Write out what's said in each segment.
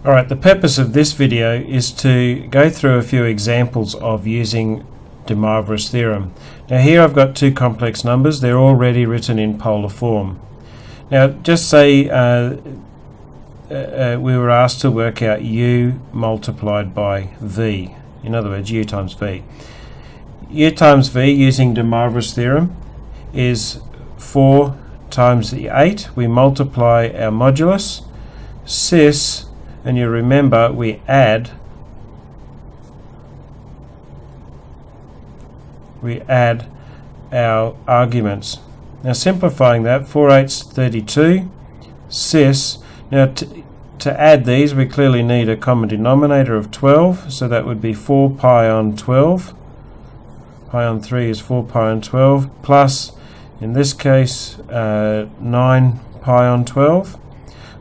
Alright, the purpose of this video is to go through a few examples of using de Moivre's theorem. Now here I've got two complex numbers. They're already written in polar form. Now just say we were asked to work out u multiplied by v. In other words, u times v. U times v using de Moivre's theorem is 4 times the 8. We multiply our modulus, cis, and you remember we add our arguments. Now simplifying that, 4 8's 32, cis. Now to add these we clearly need a common denominator of 12, so that would be 4 pi on 12. Pi on 3 is 4 pi on 12, plus in this case 9 pi on 12,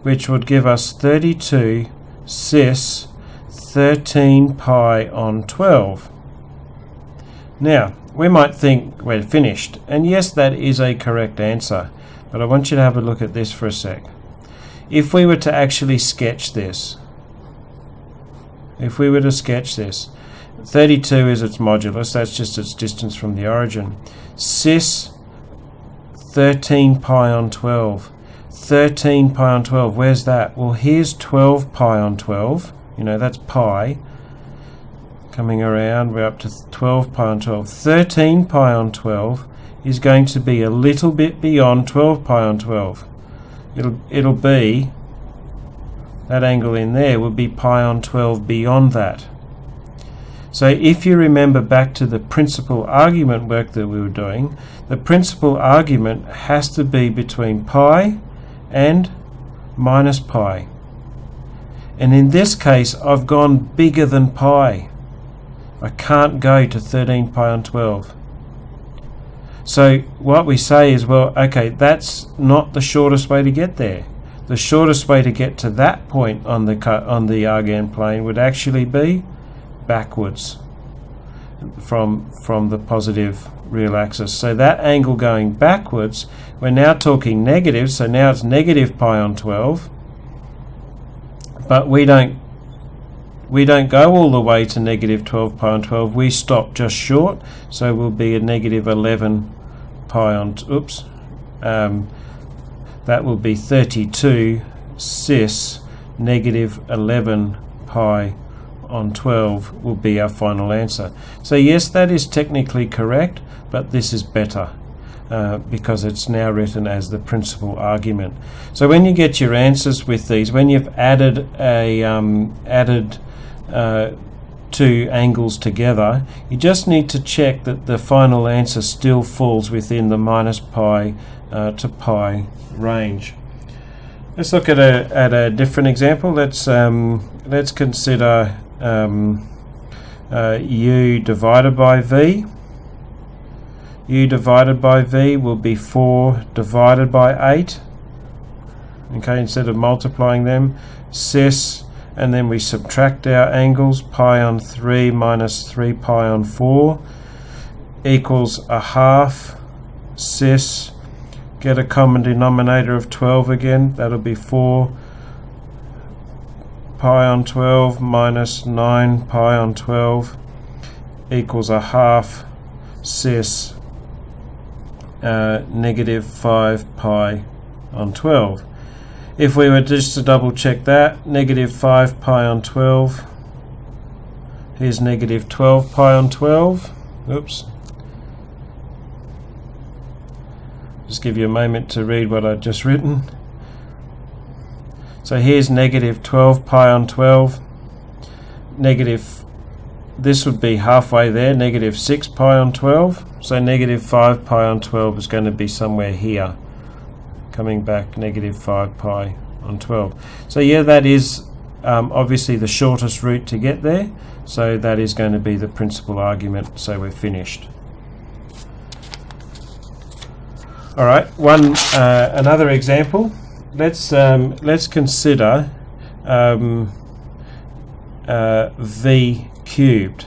which would give us 32 cis 13 pi on 12. Now we might think we're finished, and yes, that is a correct answer, but I want you to have a look at this for a sec. If we were to actually sketch this, 32 is its modulus, that's just its distance from the origin. Cis 13 pi on 12. 13 pi on 12, where's that? Well, here's 12 pi on 12, you know, that's pi. Coming around, we're up to 12 pi on 12. 13 pi on 12 is going to be a little bit beyond 12 pi on 12. It'll be, that angle in there would be pi on 12 beyond that. So if you remember back to the principal argument work that we were doing, the principal argument has to be between pi and minus pi. And in this case, I've gone bigger than pi. I can't go to 13 pi on 12. So what we say is, well, okay, that's not the shortest way to get there. The shortest way to get to that point on the Argand plane would actually be backwards from the positive real axis. So that angle going backwards, we're now talking negative, so now it's negative pi on 12, but we don't go all the way to negative 12 pi on 12, we stop just short, so we'll be a negative 11 pi on, that will be 32 cis negative 11 pi on 12 will be our final answer. So yes, that is technically correct, but this is better because it's now written as the principal argument. So when you get your answers with these, when you've added two angles together, you just need to check that the final answer still falls within the minus pi to pi range. Let's look at a different example. Let's consider u divided by v. U divided by v will be 4 divided by 8. Okay, instead of multiplying them, cis, and then we subtract our angles, pi on 3 minus 3 pi on 4 equals a half cis. Get a common denominator of 12 again, that'll be 4 pi on 12 minus 9 pi on 12 equals a half cis negative 5 pi on 12. If we were just to double check that, negative 5 pi on 12, here's negative 12 pi on 12. Oops. Just give you a moment to read what I've just written. So here's negative 12 pi on 12. This would be halfway there, negative 6 pi on 12. So negative 5 pi on 12 is going to be somewhere here. Coming back, negative 5 pi on 12. So yeah, that is obviously the shortest route to get there. So that is going to be the principal argument. So we're finished. All right, another example. Let's consider v cubed.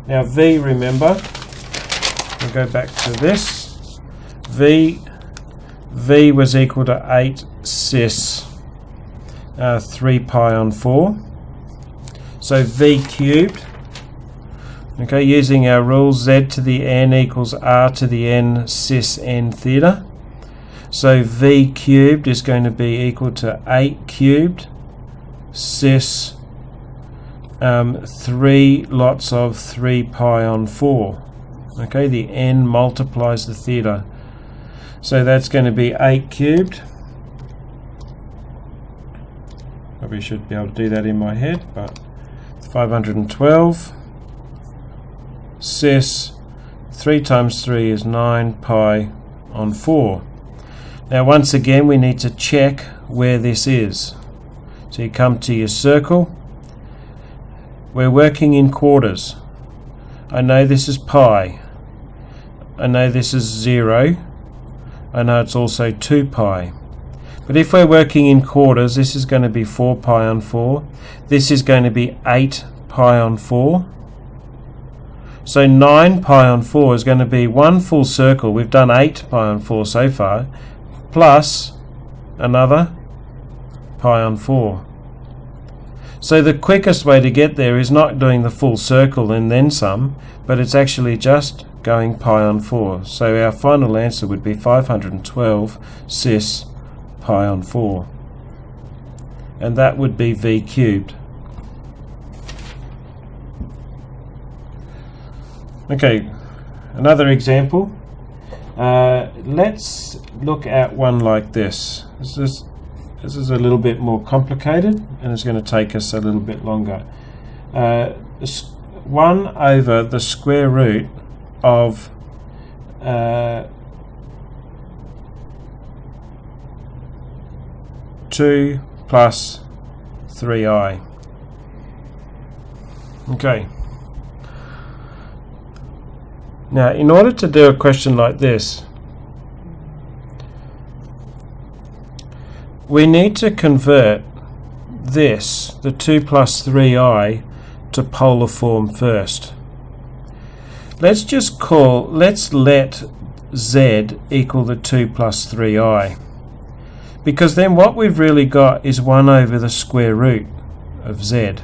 Now v, remember, we'll go back to this. V was equal to 8 cis 3 pi on 4. So v cubed, okay, using our rules, z to the n equals r to the n cis n theta. So v cubed is going to be equal to 8 cubed cis 3 lots of 3 pi on 4. Okay, the n multiplies the theta. So that's going to be 8 cubed. Probably should be able to do that in my head, but 512 cis 3 times 3 is 9 pi on 4. Now once again we need to check where this is. So you come to your circle. We're working in quarters. I know this is pi. I know this is 0. I know it's also 2 pi. But if we're working in quarters, this is going to be 4 pi on 4. This is going to be 8 pi on 4. So 9 pi on 4 is going to be one full circle. We've done 8 pi on 4 so far, plus another pi on 4. So the quickest way to get there is not doing the full circle and then some, but it's actually just going pi on 4. So our final answer would be 512 cis pi on 4. And that would be v cubed. Okay, another example. Let's look at one like this. This is a little bit more complicated and it's going to take us a little bit longer. 1 over the square root of 2 plus 3i. Okay. Now, in order to do a question like this, we need to convert this, the 2 plus 3i, to polar form first. Let's let z equal the 2 plus 3i. Because then what we've really got is 1 over the square root of z.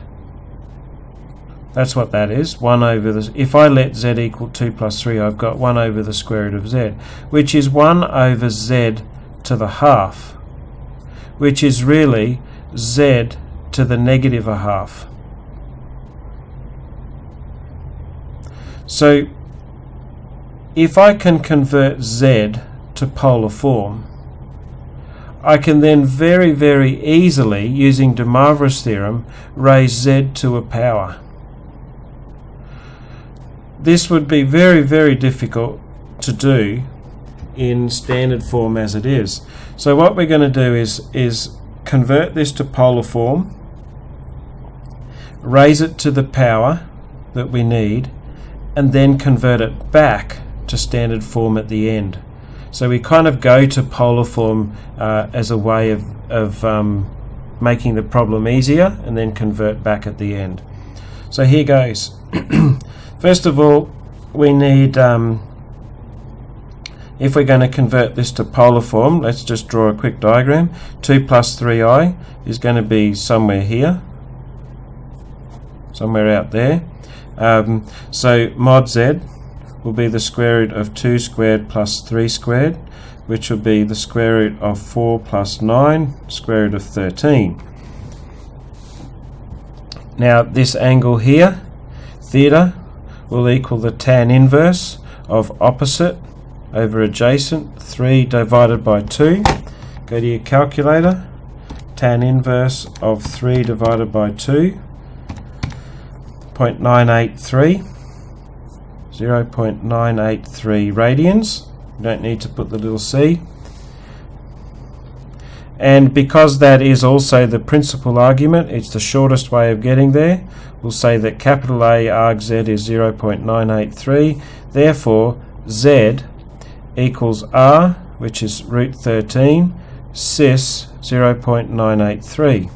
That's what that is, 1 over the... If I let z equal 2 plus 3, I've got 1 over the square root of z, which is 1 over z to the half, which is really z to the negative a half. So if I can convert z to polar form, I can then very, very easily, using de Moivre's theorem, raise z to a power. This would be very, very difficult to do in standard form as it is. So what we're going to do is convert this to polar form, raise it to the power that we need, and then convert it back to standard form at the end. So we kind of go to polar form as a way of making the problem easier, and then convert back at the end. So here goes. First of all, we need, if we're going to convert this to polar form, let's just draw a quick diagram. 2 plus 3i is going to be somewhere here, somewhere out there. So mod z will be the square root of 2 squared plus 3 squared, which will be the square root of 4 plus 9, square root of 13. Now this angle here, theta, will equal the tan inverse of opposite over adjacent, 3 divided by 2. Go to your calculator. Tan inverse of 3 divided by 2, 0.983. 0.983 radians. You don't need to put the little c. And because that is also the principal argument, it's the shortest way of getting there, we'll say that capital A arg z is 0.983. Therefore, z equals r, which is root 13, cis 0.983.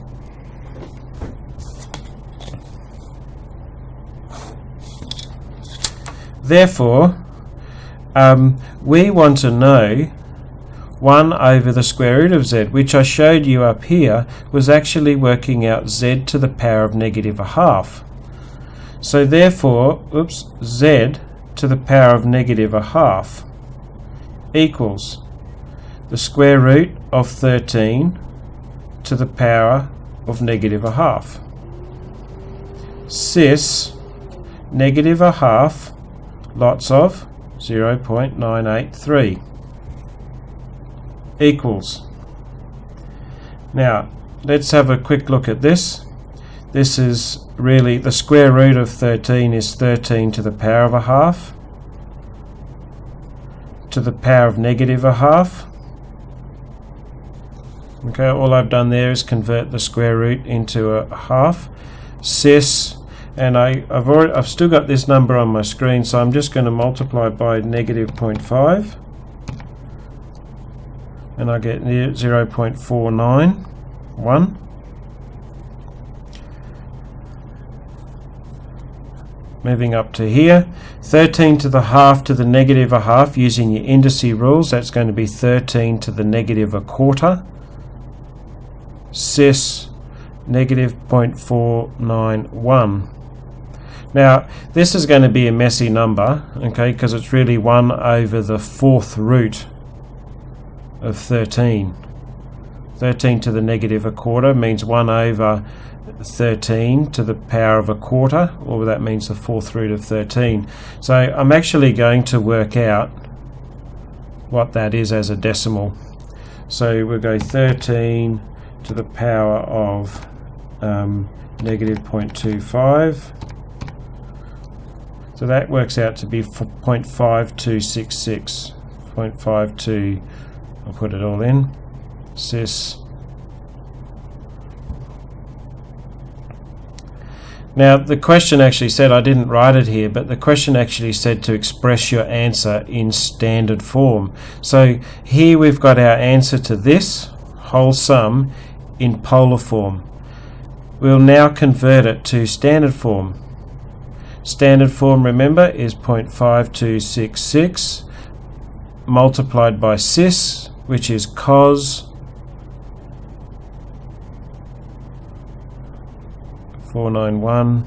Therefore, we want to know 1 over the square root of z, which I showed you up here was actually working out z to the power of negative a half. So therefore, z to the power of negative a half equals the square root of 13 to the power of negative a half. Cis negative a half lots of 0.983 equals. Now let's have a quick look at this. This is really the square root of 13 is 13 to the power of a half to the power of negative a half. Okay, all I've done there is convert the square root into a half. Cis, and I've still got this number on my screen, so I'm just going to multiply by negative 0.5, and I get 0.491. Moving up to here, 13 to the half to the negative a half, using your indice rules, that's going to be 13 to the negative a quarter. Cis negative 0.491. Now this is going to be a messy number, okay, because it's really 1 over the fourth root of 13. 13 to the negative a quarter means 1 over 13 to the power of a quarter, or that means the fourth root of 13. So I'm actually going to work out what that is as a decimal. So we'll go 13 to the power of negative 0.25. So that works out to be 0.5266. 0.52, I'll put it all in. Cis. Now the question actually said, I didn't write it here, but the question actually said to express your answer in standard form. So here we've got our answer to this whole sum in polar form. We'll now convert it to standard form. Standard form, remember, is 0.5266 multiplied by cis, which is cos 491,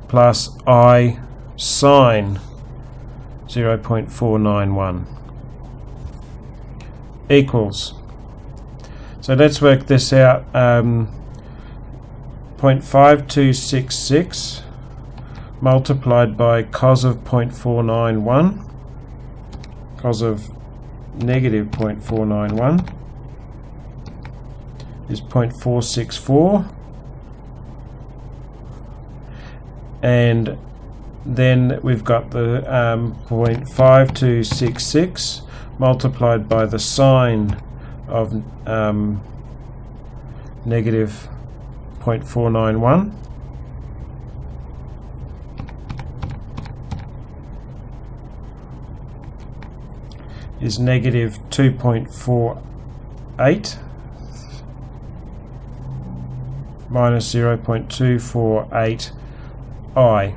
plus I sine 0.491 equals. So let's work this out. 0.5266 multiplied by cos of 0.491, cos of negative 0.491 is 0.464, and then we've got the 0.5266 multiplied by the sine of negative 0.491 is negative 2.48 minus 0.248 I.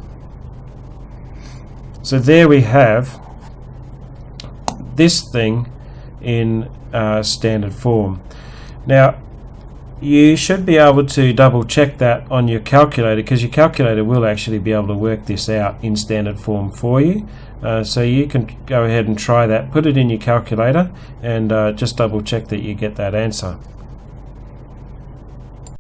So there we have this thing in standard form. Now you should be able to double check that on your calculator, because your calculator will actually be able to work this out in standard form for you. So you can go ahead and try that, put it in your calculator, and just double check that you get that answer.